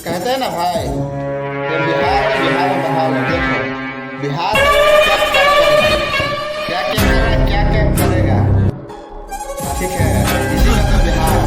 कहते हैं ना भाई, ये बिहार में बताओ ना, देखो बिहार क्या क्या कर रहा है, क्या क्या करेगा। ठीक है, इसी का तो बिहार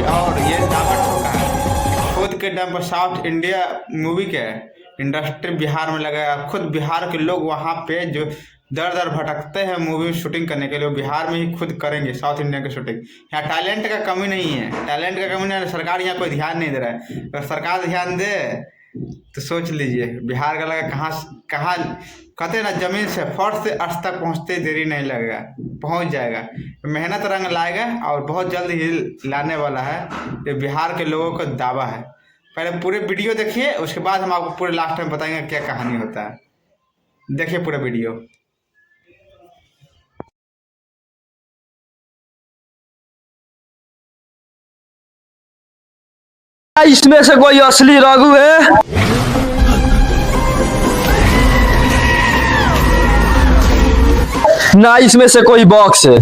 और ये दावा ठोका है खुद के दम पर। साउथ इंडिया मूवी के इंडस्ट्री बिहार में लगाया, खुद बिहार के लोग वहाँ पे जो दर दर भटकते हैं मूवी शूटिंग करने के लिए, वो बिहार में ही खुद करेंगे साउथ इंडिया की शूटिंग। यहाँ टैलेंट का कमी नहीं है, टैलेंट का कमी नहीं है, सरकार यहाँ कोई ध्यान नहीं दे रहा है। अगर सरकार ध्यान दे तो सोच लीजिए बिहार का लगा कहाँ कहाँ, कहते ना जमीन से फर्श से अर्श तक पहुँचते देरी नहीं लगेगा, पहुँच जाएगा। मेहनत रंग लाएगा और बहुत जल्द ही लाने वाला है, ये बिहार के लोगों का दावा है। पहले पूरे वीडियो देखिए, उसके बाद हम आपको पूरे लास्ट में बताएंगे क्या कहानी होता है। देखिए पूरा वीडियो। इसमें से कोई असली रघु है? ना इसमें से कोई बॉक्स है।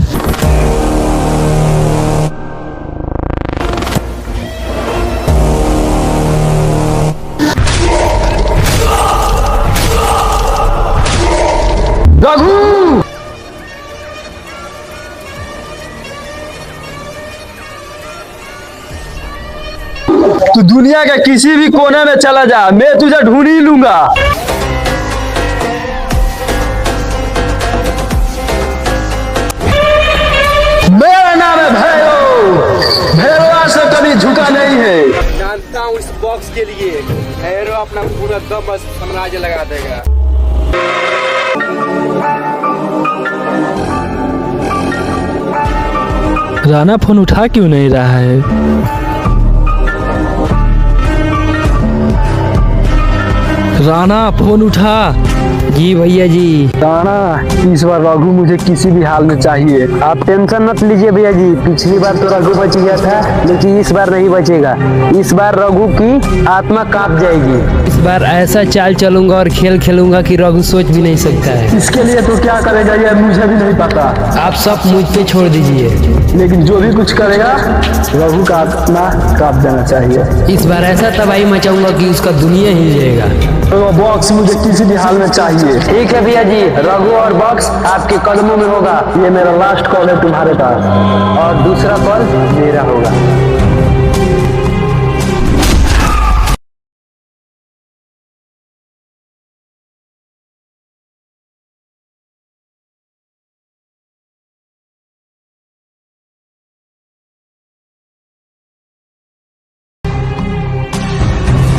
रघु तू दुनिया के किसी भी कोने में चला जा, मैं तुझे ढूंढ ही लूंगा। मेरा नाम है भैरव, भैरव से कभी झुका नहीं है। जानता हूँ इस बॉक्स के लिए भैरव अपना पूरा दम साम्राज्य लगा देगा। राणा फोन उठा क्यों नहीं रहा है? राणा फोन उठा। जी भैया जी। राणा इस बार रघु मुझे किसी भी हाल में चाहिए। आप टेंशन मत लीजिए भैया जी, पिछली बार तो रघु बच गया था, लेकिन इस बार नहीं बचेगा। इस बार रघु की आत्मा कांप जाएगी। इस बार ऐसा चाल चलूंगा और खेल खेलूंगा कि रघु सोच भी नहीं सकता है। इसके लिए तो क्या करेगा ये मुझे भी नहीं पता। आप सब मुझ पे छोड़ दीजिए, लेकिन जो भी कुछ करेगा रघु का आत्मा कांप जाना चाहिए। इस बार ऐसा तबाही मचाऊंगा कि उसका दुनिया ही जाएगा। तो बॉक्स मुझे किसी भी हाल में चाहिए। ठीक है भैया जी, रघु और बॉक्स आपके कदमों में होगा। ये मेरा लास्ट कॉल है तुम्हारे पास, और दूसरा कॉल मेरा होगा।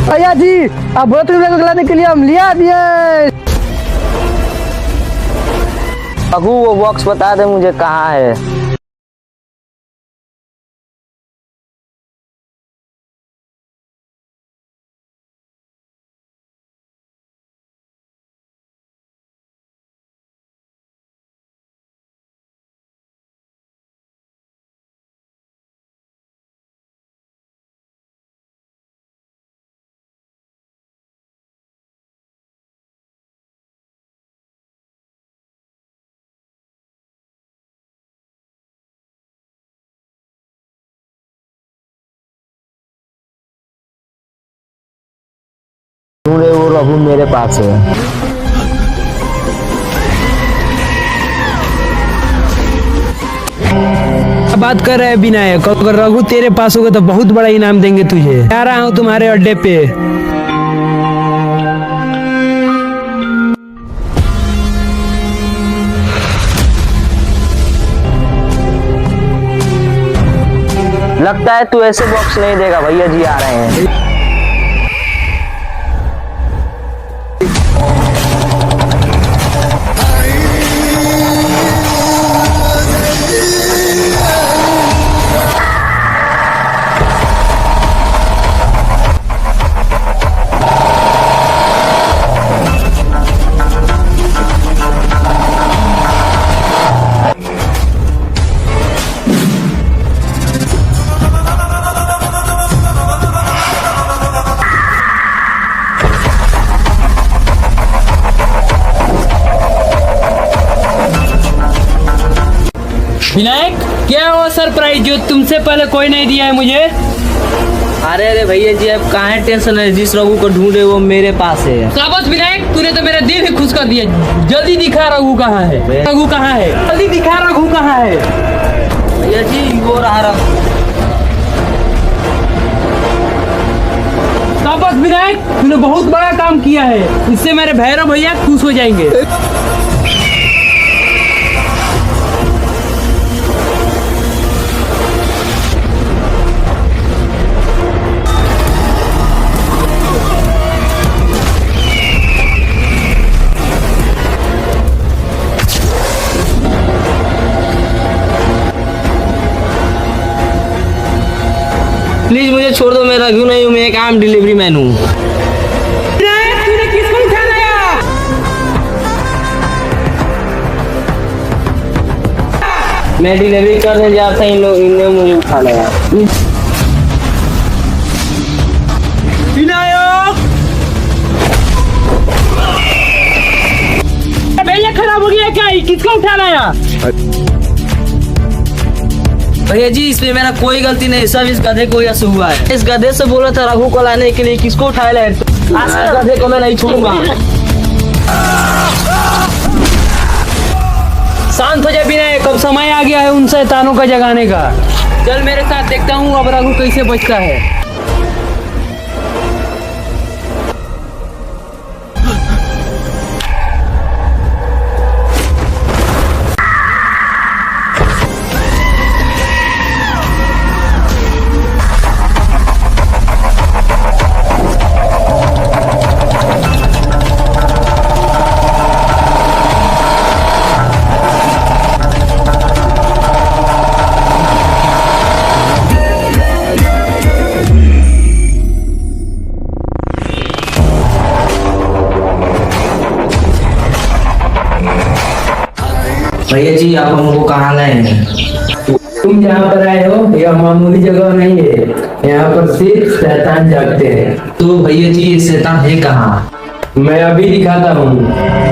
भैया जी अब बहुत लाने के लिए हम लिया दिए। रघु वो बॉक्स बता दे मुझे कहाँ है। ढूंढे वो रघु मेरे पास है। बात कर रहे हैं विनायक, अगर रघु तेरे पास होगा तो बहुत बड़ा इनाम देंगे तुझे। आ रहा हूँ तुम्हारे अड्डे पे। लगता है तू ऐसे बॉक्स नहीं देगा। भैया जी आ रहे हैं। विनायक, क्या वो सरप्राइज जो तुमसे पहले कोई नहीं दिया है मुझे? अरे भैया जी, अब कहाँ टेंशन है, जिस रघु को ढूंढे वो मेरे पास है। शाबाश विनायक, तूने तो मेरा दिल ही खुश कर दिया। जल्दी दिखा रघु कहाँ है, रघु कहाँ है, जल्दी दिखा रघु कहाँ है। भैया जी वो रहा रघु। शाबाश विनायक, तूने बहुत बड़ा काम किया है। इससे मेरे भैरव भैया खुश हो जाएंगे। प्लीज मुझे छोड़ दो, मैं रघु नहीं हूँ, मैं एक आम डिलीवरी मैन हूँ। तूने किसको उठा लाया? मैं डिलीवरी करने जाता इन लोग, इनने मुझे उठा लिया। विनायक, भैया खराब हो गया क्या? किसको उठा लाया? भैया जी इसमें मेरा कोई गलती नहीं, सब इस गधे को यश हुआ है। इस गधे से बोला था रघु को लाने के लिए, किसको उठाया लाए? आज गधे को मैं नहीं छोड़ूंगा। शांत हो जा विनायक, अब समय आ गया है उन शैतानों का जगाने का। चल मेरे साथ, देखता हूँ अब रघु कैसे बचता है। भैया जी आप हमको कहाँ लाए हैं? तुम जहाँ पर आए हो यह मामूली जगह नहीं है, यहाँ पर सिर्फ शैतान जागते हैं। तो भैया जी ये शैतान है कहाँ? मैं अभी दिखाता हूँ।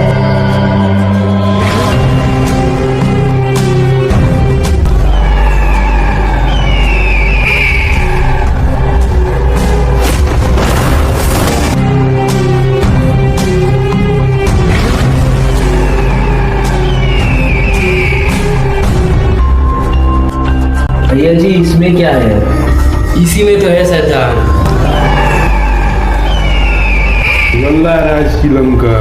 भैया जी इसमें क्या है? इसी में तो है शैतान। लल्ला राज की लंका।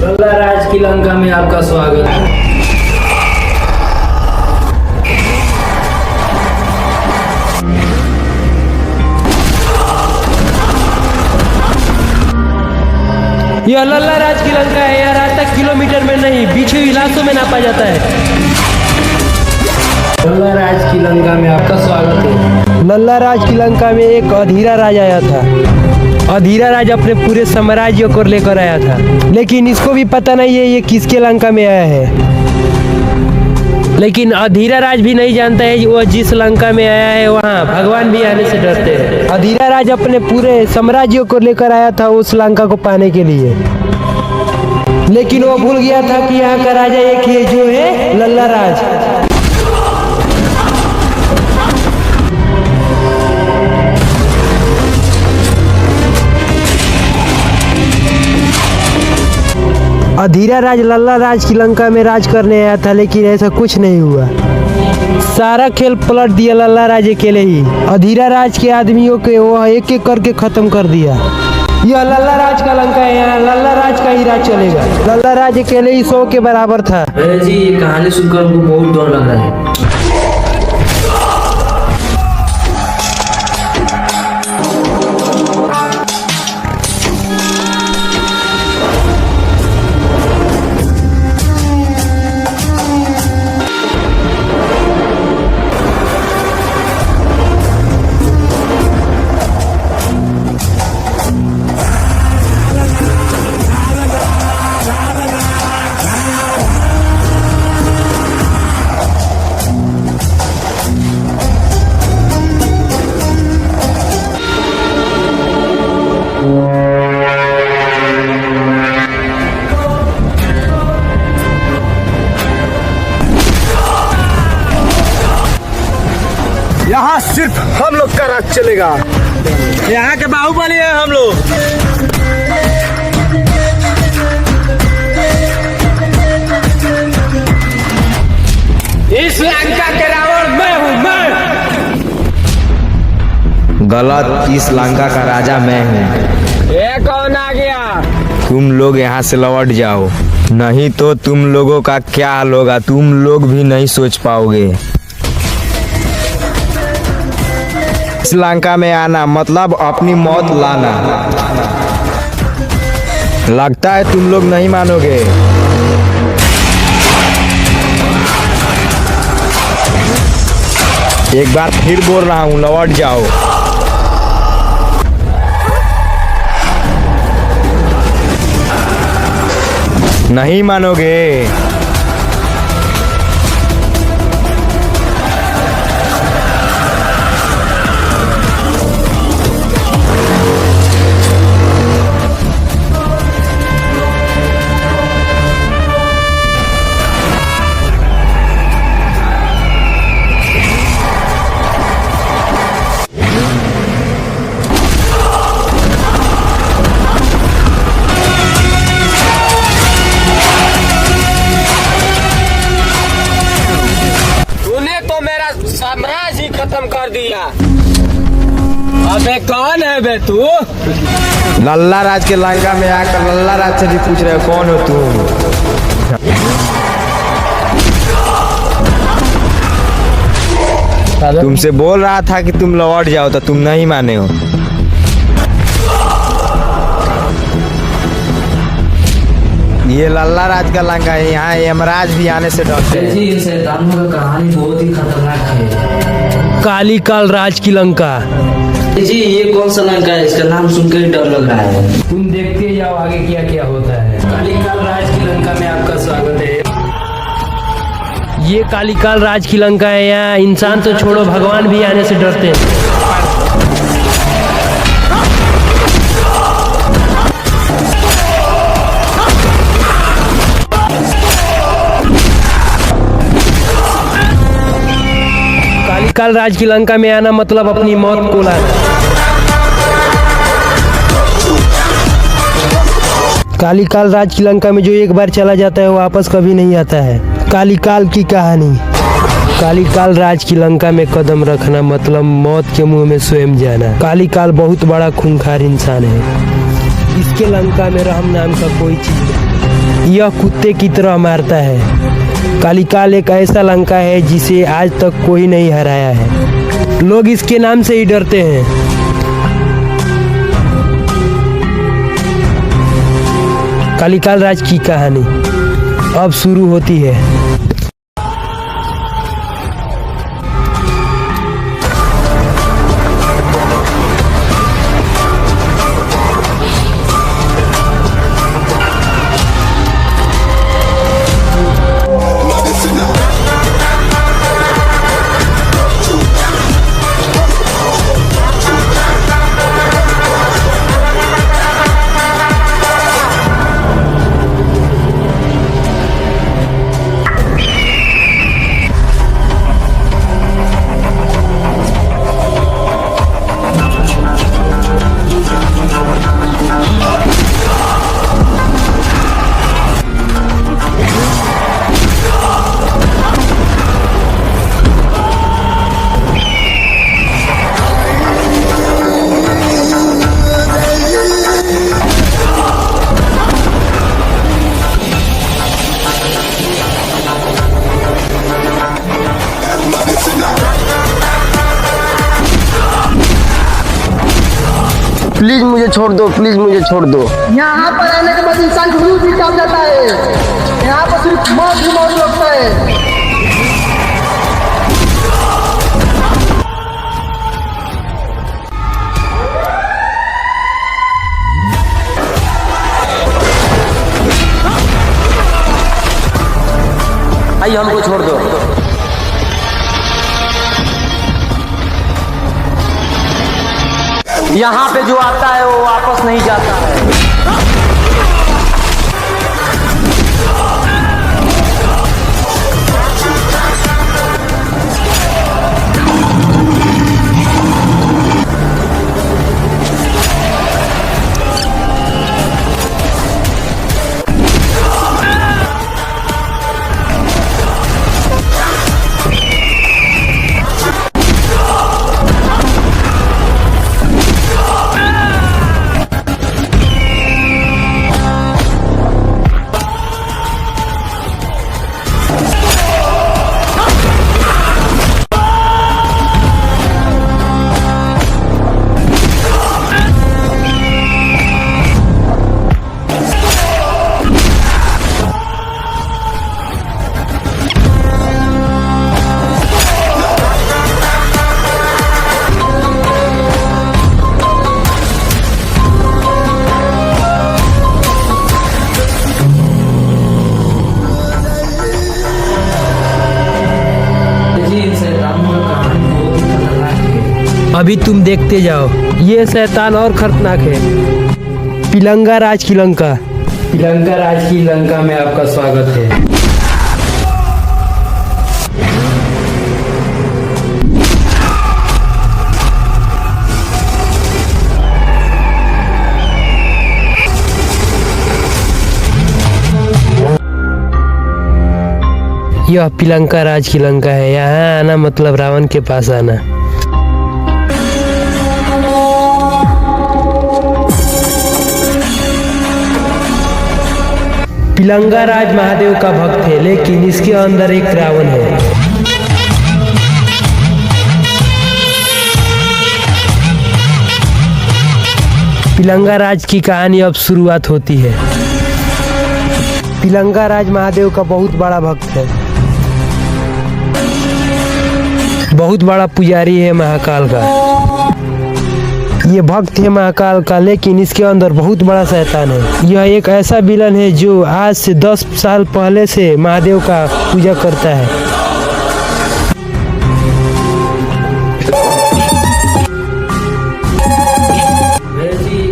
लल्ला राज की लंका में आपका स्वागत है। यह लल्ला राज की लंका है। यह रात तक किलोमीटर में नहीं, बीच इलाकों में नापा जाता है। लल्ला राज की लंका में आपका स्वागत है। लल्ला राज की लंका में एक अधीरा राज आया था। अधीरा राज अपने पूरे साम्राज्य को लेकर आया था, लेकिन इसको भी पता नहीं है ये किसके लंका में आया है। लेकिन अधीरा राज भी नहीं जानता है वो जिस लंका में आया है वहाँ भगवान भी आने से डरते हैं। अधीरा राज अपने पूरे साम्राज्य को लेकर आया था उस लंका को पाने के लिए, लेकिन वो भूल गया था कि यहाँ का राजा एक ही है, जो है लल्ला राज। अधीरा राज लल्ला राज की लंका में राज करने आया था, लेकिन ऐसा कुछ नहीं हुआ। सारा खेल पलट दिया लल्ला राज अकेले ही। अधीरा राज के आदमियों के वो एक एक करके खत्म कर दिया। यह लल्ला राज का लंका है, यहाँ लल्ला राज का ही राज चलेगा। लल्ला राज अकेले ही 100 के बराबर था। भैया जी ये कहानी सुनकर हमको बहुत डर लग रहा है। यहाँ सिर्फ हम लोग का राज चलेगा। यहाँ के बाहुबली है हम लोग। इस लंका के रावण मैं हूँ, मैं। गलत, इस लंका का राजा मैं हूँ। ये कौन आ गया? तुम लोग यहाँ से लौट जाओ, नहीं तो तुम लोगों का क्या हाल होगा तुम लोग भी नहीं सोच पाओगे। इस लंका में आना मतलब अपनी मौत लाना। लगता है तुम लोग नहीं मानोगे। एक बार फिर बोल रहा हूँ, लौट जाओ। नहीं मानोगे। साम्राज्य ही खत्म कर दिया। अबे कौन है बे तू? लल्ला राज के लंका में आकर लल्ला राज से भी पूछ रहे हो कौन हो तुम। तुमसे बोल रहा था कि तुम लौट जाओ तो तुम नहीं माने हो। ये लल्ला राज का लंका है, यहाँ यमराज भी आने से डरते हैं। जी शैतानों का कहानी बहुत ही खतरनाक है। काली काल राज की लंका। जी ये कौन सा लंका है? इसका नाम सुनकर ही डर लग रहा है। तुम देखते जाओ आगे क्या क्या होता है। काली काल राज की लंका में आपका स्वागत है। ये काली काल राज की लंका है। यहाँ इंसान तो छोड़ो, भगवान भी आने से डरते हैं। काल राज की लंका में आना मतलब अपनी मौत को लाना। काली काल राज की लंका में जो एक बार चला जाता है वो वापस कभी नहीं आता है। काली काल की कहानी। काली काल राज की लंका में कदम रखना मतलब मौत के मुंह में स्वयं जाना। काली काल बहुत बड़ा खूंखार इंसान है। इसके लंका में रहम नाम का कोई चीज नहीं। यह कुत्ते की तरह मारता है। काली काल एक ऐसा लंका है जिसे आज तक कोई नहीं हराया है। लोग इसके नाम से ही डरते हैं। काली काल राज की कहानी अब शुरू होती है। प्लीज मुझे छोड़ दो, प्लीज मुझे छोड़ दो। यहाँ पर आने के बाद इंसान का रूप भी कम जाता है। यहाँ पर सिर्फ मौत ही मौत लगता है। आइए हमको छोड़ दो। यहाँ पे जो आता है वो वापस नहीं जाता है। अभी तुम देखते जाओ, ये शैतान और खतरनाक है। पिलंगा राज की लंका। पिलंगा राज की लंका में आपका स्वागत है। यह पिलंका राज की लंका है। यहाँ आना मतलब रावण के पास आना। पिलंगा राज महादेव का भक्त है, लेकिन इसके अंदर एक रावण है। पिलंगा राज की कहानी अब शुरुआत होती है। पिलंगा राज महादेव का बहुत बड़ा भक्त है, बहुत बड़ा पुजारी है महाकाल का। ये भक्त है महाकाल का, लेकिन इसके अंदर बहुत बड़ा शैतान है। यह एक ऐसा विलन है जो आज से 10 साल पहले से महादेव का पूजा करता है।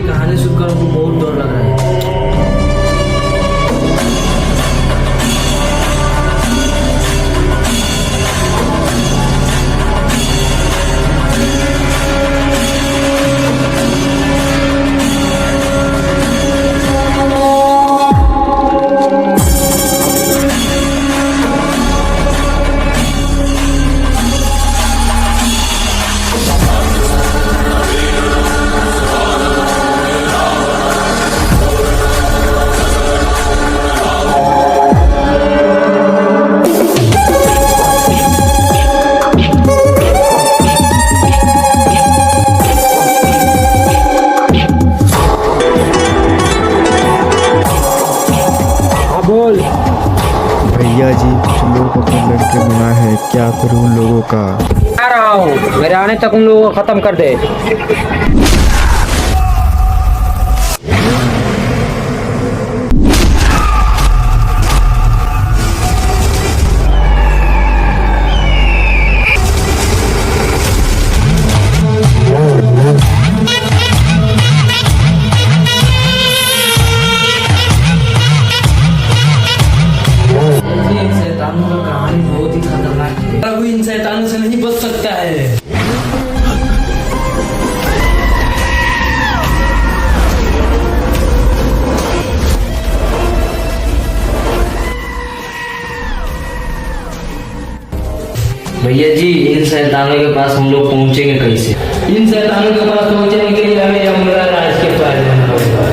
कहानी सुनकर मुझे बहुत डर लग रहा है। भैया जी, कुछ लोग अपने लड़के बुना है, क्या करूं उन लोगों का? आ रहा हूँ, मेरे आने तक उन लोगों को खत्म कर दे। कहानी बहुत ही खतरनाक है। प्रभु इन शैतानों से नहीं बच सकता है। भैया जी, इन शैतानों के पास हम लोग पहुंचेंगे कैसे? इन शैतानों के पास पहुंचने के लिए हमें यमला राज के पास जाना होगा।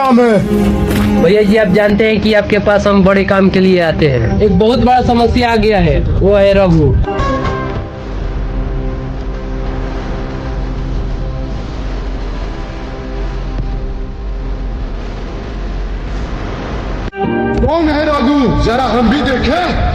काम है? भैया जी आप जानते हैं कि आपके पास हम बड़े काम के लिए आते हैं। एक बहुत बड़ा समस्या आ गया है, वो है रघु। कौन है रघु? जरा हम भी देखें।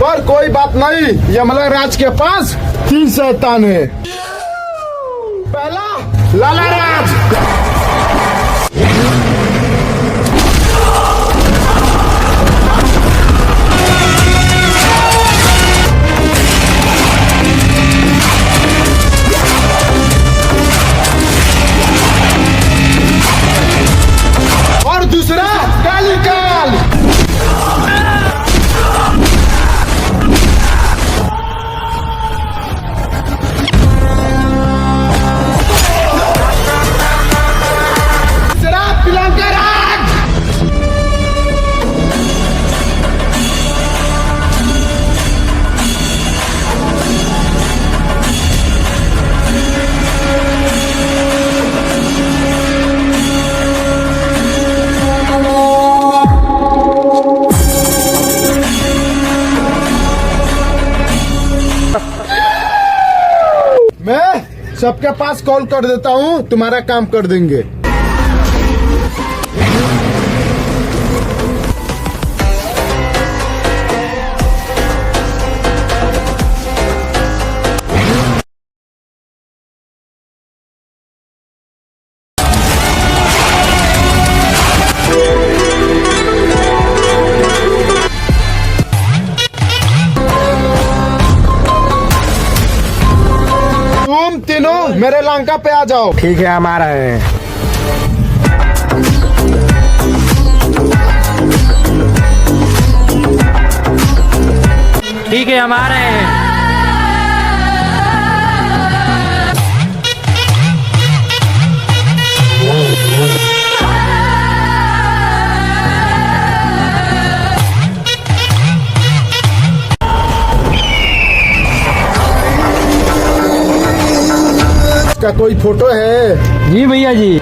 पर कोई बात नहीं, यमला राज के पास 3 शैतान है। पहला लाला राज, और दूसरा कालीकाल। मैं सबके पास कॉल कर देता हूँ, तुम्हारा काम कर देंगे। तुम तीनों मेरे लंका पे आ जाओ। ठीक है, हम आ रहे हैं। ठीक है हम आ रहे हैं। का कोई फोटो है? जी भैया जी।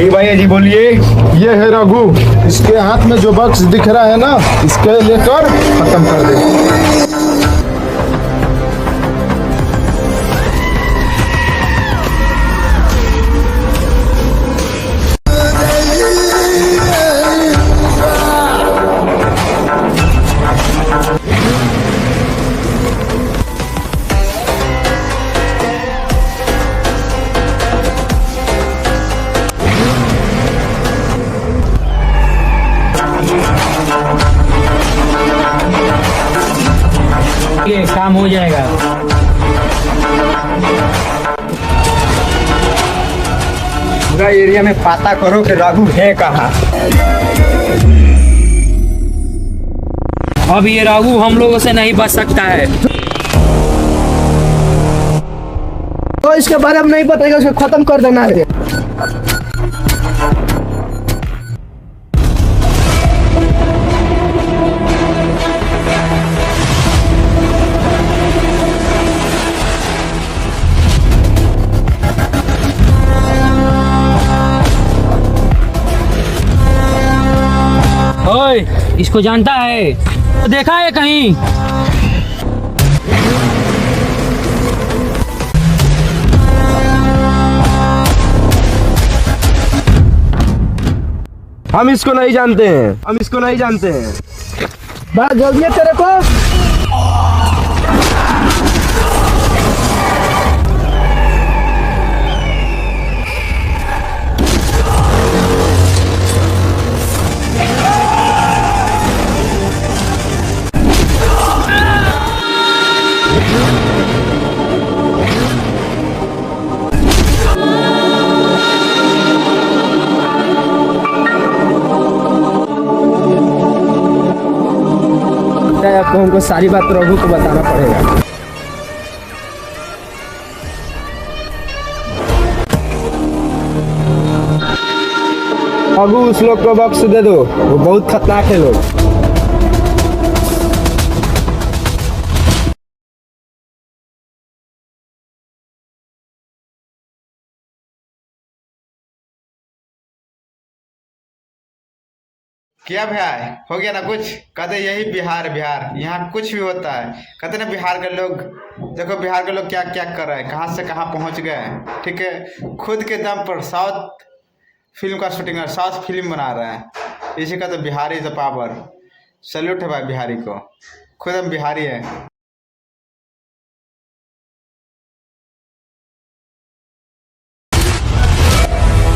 जी भैया जी बोलिए। ये है रघु, इसके हाथ में जो बक्स दिख रहा है ना, इसके लेकर खत्म कर दे। ये काम हो जाएगा। पूरा एरिया में पता करो कि रघु है कहाँ। अब ये रघु हम लोगों से नहीं बच सकता है। तो इसके बारे में नहीं बताएगा, उसको खत्म कर देना है। ओए, इसको जानता है? तो देखा है कहीं? हम इसको नहीं जानते हैं, हम इसको नहीं जानते हैं। बात जल्दी है तेरे को। आपको हमको सारी बात रघु को बताना पड़ेगा। रघु उस लोग को बक्स दे दो, वो बहुत खतरनाक है लोग। क्या भाई हो गया ना कुछ? कहते यही बिहार बिहार, यहाँ कुछ भी होता है। कहते ना बिहार के लोग, देखो बिहार के लोग क्या क्या कर रहे हैं, कहाँ से कहाँ पहुँच गए। ठीक है, खुद के दम पर साउथ फिल्म का शूटिंग, साउथ फिल्म बना रहे हैं। इसी का तो बिहारी इज पावर। सल्यूट है भाई बिहारी को, खुद हम बिहारी हैं।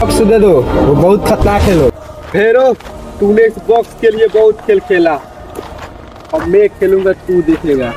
बक्स दे दो, वो बहुत खतरनाक है लोग। फेरो तूने इस बॉक्स के लिए बहुत खेल खेला, अब मैं खेलूंगा, तू देखेगा।